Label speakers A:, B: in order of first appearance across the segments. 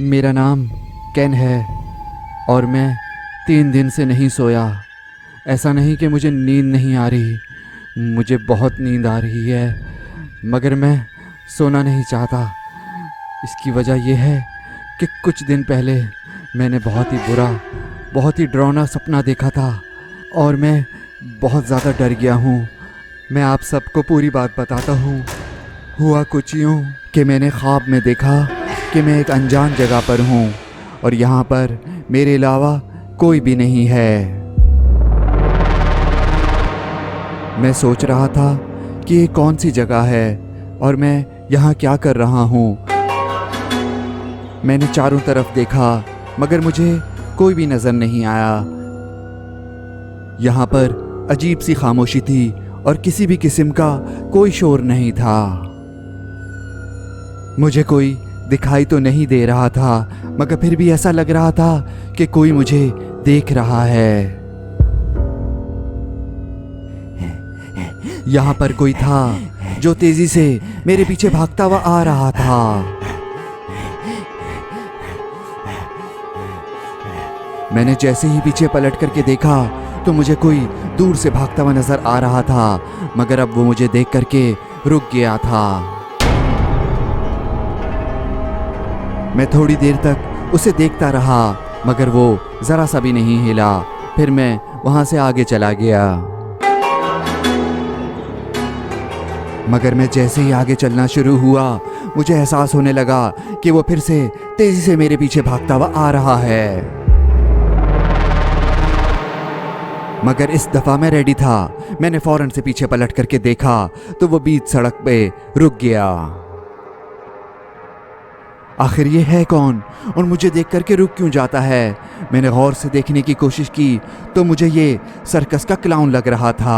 A: मेरा नाम केन है और मैं 3 दिन से नहीं सोया। ऐसा नहीं कि मुझे नींद नहीं आ रही, मुझे बहुत नींद आ रही है, मगर मैं सोना नहीं चाहता। इसकी वजह यह है कि कुछ दिन पहले मैंने बहुत ही बुरा, बहुत ही डरावना सपना देखा था और मैं बहुत ज़्यादा डर गया हूँ। मैं आप सबको पूरी बात बताता हूँ। हुआ कुछ यूँ कि मैंने ख्वाब में देखा कि मैं एक अनजान जगह पर हूँ और यहाँ पर मेरे अलावा कोई भी नहीं है। मैं सोच रहा था कि ये कौन सी जगह है और मैं यहाँ क्या कर रहा हूँ। मैंने चारों तरफ देखा मगर मुझे कोई भी नज़र नहीं आया। यहाँ पर अजीब सी खामोशी थी और किसी भी किस्म का कोई शोर नहीं था। मुझे कोई दिखाई तो नहीं दे रहा था मगर फिर भी ऐसा लग रहा था कि कोई मुझे देख रहा है। यहाँ पर कोई था जो तेजी से मेरे पीछे भागता हुआ आ रहा था। मैंने जैसे ही पीछे पलट करके देखा तो मुझे कोई दूर से भागता हुआ नजर आ रहा था, मगर अब वो मुझे देख करके रुक गया था। मैं थोड़ी देर तक उसे देखता रहा मगर वो ज़रा सा भी नहीं हिला। फिर मैं वहाँ से आगे चला गया। मगर मैं जैसे ही आगे चलना शुरू हुआ मुझे एहसास होने लगा कि वो फिर से तेज़ी से मेरे पीछे भागता हुआ आ रहा है। मगर इस दफ़ा मैं रेडी था। मैंने फ़ौरन से पीछे पलट करके देखा तो वो बीच सड़क पे रुक गया। आखिर ये है कौन और मुझे देख करके रुक क्यों जाता है? मैंने गौर से देखने की कोशिश की तो मुझे ये सर्कस का क्लाउन लग रहा था।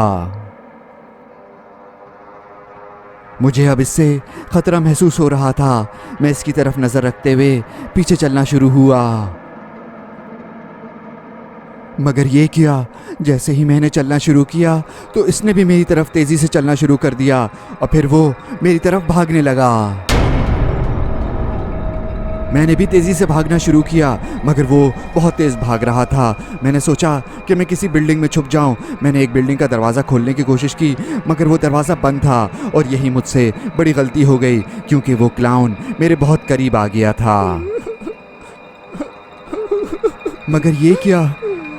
A: मुझे अब इससे खतरा महसूस हो रहा था। मैं इसकी तरफ नज़र रखते हुए पीछे चलना शुरू हुआ। मगर ये किया, जैसे ही मैंने चलना शुरू किया तो इसने भी मेरी तरफ तेज़ी से चलना शुरू कर दिया और फिर वो मेरी तरफ भागने लगा। मैंने भी तेज़ी से भागना शुरू किया मगर वो बहुत तेज़ भाग रहा था। मैंने सोचा कि मैं किसी बिल्डिंग में छुप जाऊं। मैंने एक बिल्डिंग का दरवाज़ा खोलने की कोशिश की मगर वो दरवाज़ा बंद था और यही मुझसे बड़ी गलती हो गई क्योंकि वो क्लाउन मेरे बहुत करीब आ गया था। मगर ये क्या,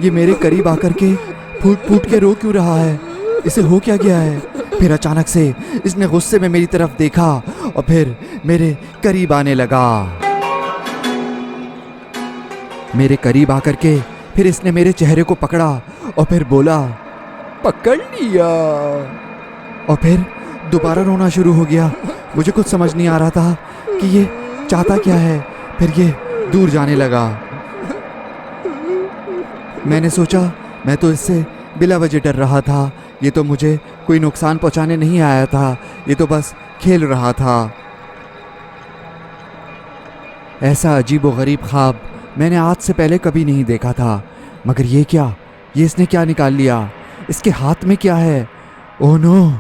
A: ये मेरे करीब आकर के फूट फूट के रो क्यों रहा है? इसे हो क्या गया है? फिर अचानक से इसने गुस्से में मेरी तरफ देखा और फिर मेरे करीब आने लगा। मेरे करीब आकर के फिर इसने मेरे चेहरे को पकड़ा और फिर बोला, पकड़ लिया। और फिर दोबारा रोना शुरू हो गया। मुझे कुछ समझ नहीं आ रहा था कि ये चाहता क्या है। फिर ये दूर जाने लगा। मैंने सोचा मैं तो इससे बिला वजह डर रहा था। ये तो मुझे कोई नुकसान पहुंचाने नहीं आया था, ये तो बस खेल रहा था। ऐसा अजीब व गरीब ख्वाब मैंने आज से पहले कभी नहीं देखा था। मगर ये क्या, ये इसने क्या निकाल लिया? इसके हाथ में क्या है? ओह नो,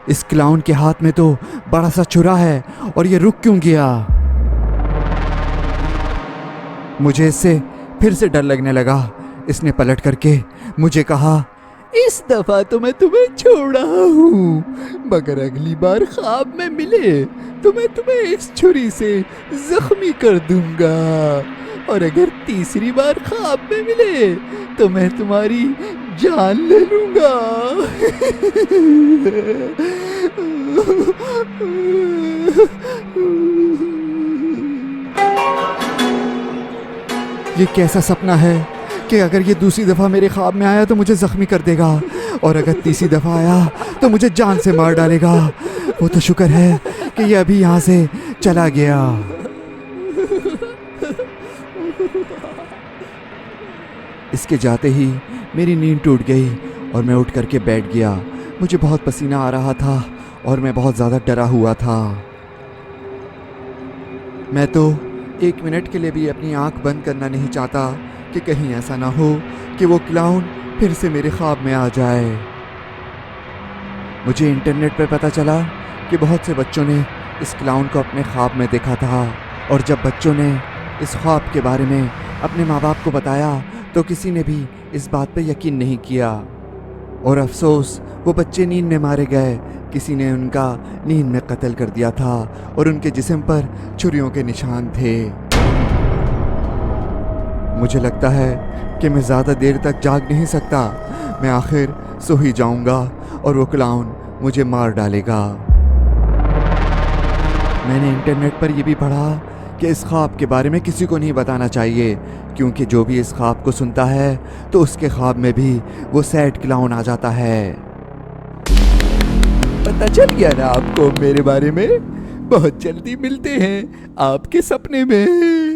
A: इस क्लाउन के हाथ में तो बड़ा सा छुरा है और ये रुक क्यों गया? मुझे इससे फिर से डर लगने लगा। इसने पलट करके मुझे कहा, इस दफा तो मैं तुम्हें छोड़ रहा हूँ, मगर अगली बार ख्वाब में मिले तो मैं तुम्हें इस छुरी से जख्मी कर दूंगा और अगर तीसरी बार ख्वाब में मिले तो मैं तुम्हारी जान ले लूंगा। ये कैसा सपना है कि अगर ये दूसरी दफ़ा मेरे ख्वाब में आया तो मुझे ज़ख्मी कर देगा और अगर तीसरी दफ़ा आया तो मुझे जान से मार डालेगा। वो तो शुक्र है कि ये अभी यहाँ से चला गया। इसके जाते ही मेरी नींद टूट गई और मैं उठ करके बैठ गया। मुझे बहुत पसीना आ रहा था और मैं बहुत ज़्यादा डरा हुआ था। मैं तो 1 मिनट के लिए भी अपनी आँख बंद करना नहीं चाहता कि कहीं ऐसा ना हो कि वो क्लाउन फिर से मेरे ख्वाब में आ जाए। मुझे इंटरनेट पर पता चला कि बहुत से बच्चों ने इस क्लाउन को अपने ख्वाब में देखा था और जब बच्चों ने इस ख्वाब के बारे में अपने माँ बाप को बताया तो किसी ने भी इस बात पर यकीन नहीं किया। और अफसोस, वो बच्चे नींद में मारे गए। किसी ने उनका नींद में कत्ल कर दिया था और उनके जिस्म पर छुरियों के निशान थे। मुझे लगता है कि मैं ज़्यादा देर तक जाग नहीं सकता। मैं आखिर सो ही जाऊंगा और वो क्लाउन मुझे मार डालेगा। मैंने इंटरनेट पर यह भी पढ़ा कि इस ख्वाब के बारे में किसी को नहीं बताना चाहिए, क्योंकि जो भी इस ख्वाब को सुनता है तो उसके ख्वाब में भी वो सैड क्लाउन आ जाता है। पता चल गया ना आपको मेरे बारे में? बहुत जल्दी मिलते हैं आपके सपने में।